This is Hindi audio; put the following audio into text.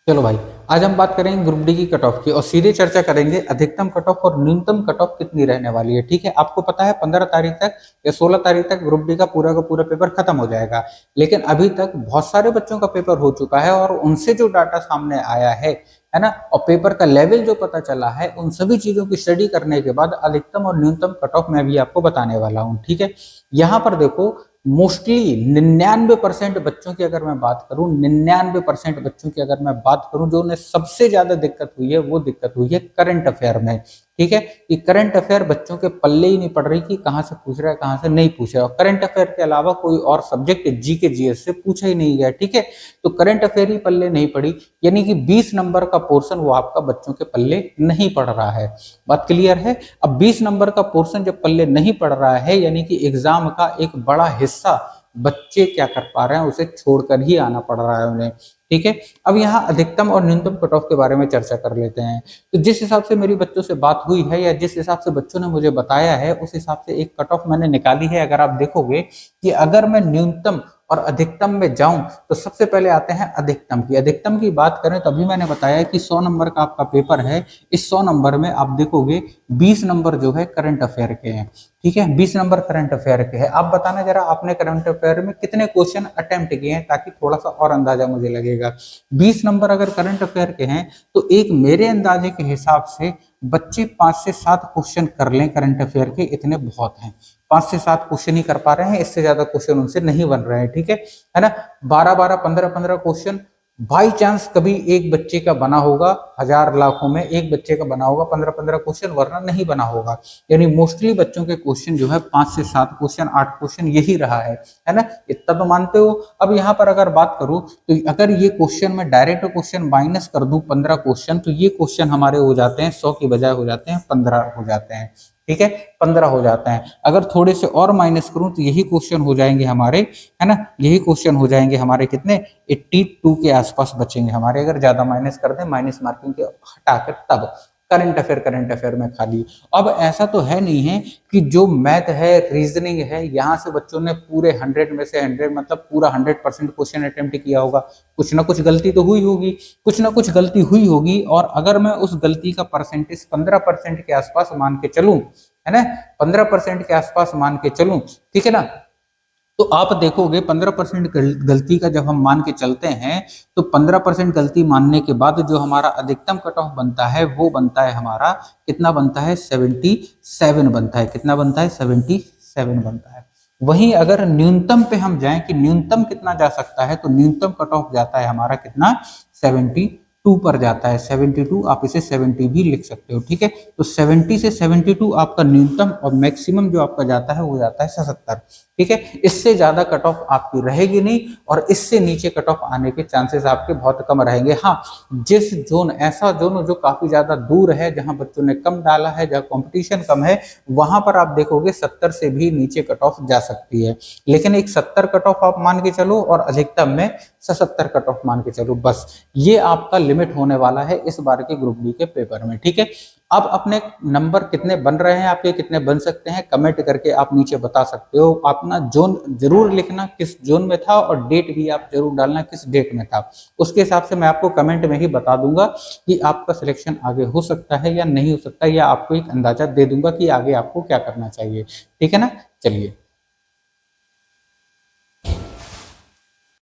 चलो भाई, आज हम बात करेंगे ग्रुप डी की कट ऑफ की और सीधे चर्चा करेंगे अधिकतम कट ऑफ और न्यूनतम कट ऑफ कितनी रहने वाली है। ठीक है, आपको पता है 15 तारीख तक या 16 तारीख तक ग्रुप डी का पूरा पेपर खत्म हो जाएगा, लेकिन अभी तक बहुत सारे बच्चों का पेपर हो चुका है और उनसे जो डाटा सामने आया है ना, और पेपर का लेवल जो पता चला है, उन सभी चीजों की स्टडी करने के बाद अधिकतम और न्यूनतम कट ऑफ मैं भी आपको बताने वाला हूँ। ठीक है, यहाँ पर देखो, मोस्टली 99% बच्चों की अगर मैं बात करूं, 99% बच्चों की अगर मैं बात करूं, जो उन्हें सबसे ज्यादा दिक्कत हुई है वो दिक्कत हुई है करंट अफेयर में। ठीक है, कि करंट अफेयर बच्चों के पल्ले ही नहीं पड़ रही कि कहां से पूछ रहा है कहां से नहीं पूछ रहा है। करंट अफेयर के अलावा कोई और सब्जेक्ट जी के जीएस से पूछा ही नहीं गया। ठीक है, तो करंट अफेयर ही पल्ले नहीं पड़ी, यानी कि 20 नंबर का पोर्शन वो आपका बच्चों के पल्ले नहीं पड़ रहा है। बात क्लियर है। अब 20 नंबर का पोर्शन जब पल्ले नहीं पड़ रहा है, यानी कि एग्जाम का एक बड़ा हिस्सा बच्चे क्या कर पा रहे हैं, उसे छोड़कर ही आना पड़ रहा है उन्हें। ठीक है, अब यहाँ अधिकतम और न्यूनतम कट ऑफ के बारे में चर्चा कर लेते हैं। तो जिस हिसाब से मेरी बच्चों से बात हुई है या जिस हिसाब से बच्चों ने मुझे बताया है, उस हिसाब से एक कट ऑफ मैंने निकाली है। अगर आप देखोगे कि अगर मैं न्यूनतम और अधिकतम में जाऊं, तो सबसे पहले आते हैं अधिकतम की। अधिकतम की बात करें तो अभी मैंने बताया कि 100 नंबर का आपका पेपर है। इस 100 नंबर में आप देखोगे 20 नंबर जो है करंट अफेयर के हैं। ठीक है, 20 नंबर करंट अफेयर के हैं। आप बताना जरा, आपने करंट अफेयर में कितने क्वेश्चन अटेम्प्ट किए हैं, ताकि थोड़ा सा और अंदाजा मुझे लगेगा। 20 नंबर अगर करंट अफेयर के हैं, तो एक मेरे अंदाजे के हिसाब से बच्चे 5 से 7 क्वेश्चन कर लें करंट अफेयर के, इतने बहुत हैं। 5 से 7 क्वेश्चन ही कर पा रहे हैं, इससे ज्यादा क्वेश्चन उनसे नहीं बन रहे हैं। ठीक है ना, 12-12, 15-15 क्वेश्चन बाई चांस कभी एक बच्चे का बना होगा, हजार लाखों में एक बच्चे का बना होगा 15-15 क्वेश्चन, वरना नहीं बना होगा। यानी मोस्टली बच्चों के क्वेश्चन जो है 5 से 7 क्वेश्चन, 8 क्वेश्चन यही रहा है ना, इतना तो मानते हो। अब यहाँ पर अगर बात करूं, तो अगर ये क्वेश्चन में डायरेक्ट क्वेश्चन माइनस कर दूं 15 क्वेश्चन, तो ये क्वेश्चन हमारे हो जाते हैं 100 की बजाय हो जाते हैं 15 हो जाते हैं। ठीक है, 15 हो जाता है। अगर थोड़े से और माइनस करूं, तो यही क्वेश्चन हो जाएंगे हमारे, है ना, यही क्वेश्चन हो जाएंगे हमारे कितने, 82 के आसपास बचेंगे हमारे। अगर ज्यादा माइनस कर दें, माइनस मार्किंग के हटाकर, तब करंट अफेयर में खाली। अब ऐसा तो है नहीं है कि जो मैथ है, रीजनिंग है, यहाँ से बच्चों ने पूरे 100 में से 100 मतलब पूरा 100% क्वेश्चन अटेम्प्ट किया होगा। कुछ ना कुछ गलती तो हुई होगी, कुछ ना कुछ गलती हुई होगी। और अगर मैं उस गलती का परसेंटेज 15% के आसपास मान के चलूं, है ना, 15% के आसपास मान के चलूं, ठीक है ना, तो आप देखोगे 15% गलती का जब हम मान के चलते हैं, तो 15% गलती मानने के बाद जो हमारा अधिकतम कट ऑफ बनता है, वो बनता है हमारा कितना बनता है, 77 बनता है। कितना बनता है, 77 बनता है। वहीं अगर न्यूनतम पे हम जाएं कि न्यूनतम कितना जा सकता है, तो न्यूनतम कट ऑफ जाता है हमारा कितना, 72 पर जाता है। 72, आप इसे 70 भी लिख सकते हो। ठीक है, तो 70 से 72 आपका न्यूनतम, और मैक्सिमम जो आपका जाता है वो जाता है 77। ठीक है, इससे ज्यादा कट ऑफ आपकी रहेगी नहीं, और इससे नीचे कट ऑफ आने के चांसेस आपके बहुत कम रहेंगे। हाँ, जिस जोन, ऐसा जोन जो काफी ज्यादा दूर है, जहां बच्चों ने कम डाला है, जहां कंपटीशन कम है, वहां पर आप देखोगे 70 से भी नीचे कट ऑफ जा सकती है। लेकिन एक 70 कट ऑफ आप मान के चलो, और अधिकतम में 77 कट ऑफ मान के चलो, बस ये आपका लिमिट होने वाला है इस बार के ग्रुप डी के पेपर में। ठीक है, अब अपने नंबर कितने बन रहे हैं आपके, कितने बन सकते हैं, कमेंट करके आप नीचे बता सकते हो। अपना जोन जरूर लिखना, किस जोन में था, और डेट भी आप जरूर डालना किस डेट में था। उसके हिसाब से मैं आपको कमेंट में ही बता दूंगा कि आपका सिलेक्शन आगे हो सकता है या नहीं हो सकता, या आपको एक अंदाजा दे दूंगा कि आगे आपको क्या करना चाहिए। ठीक है ना, चलिए।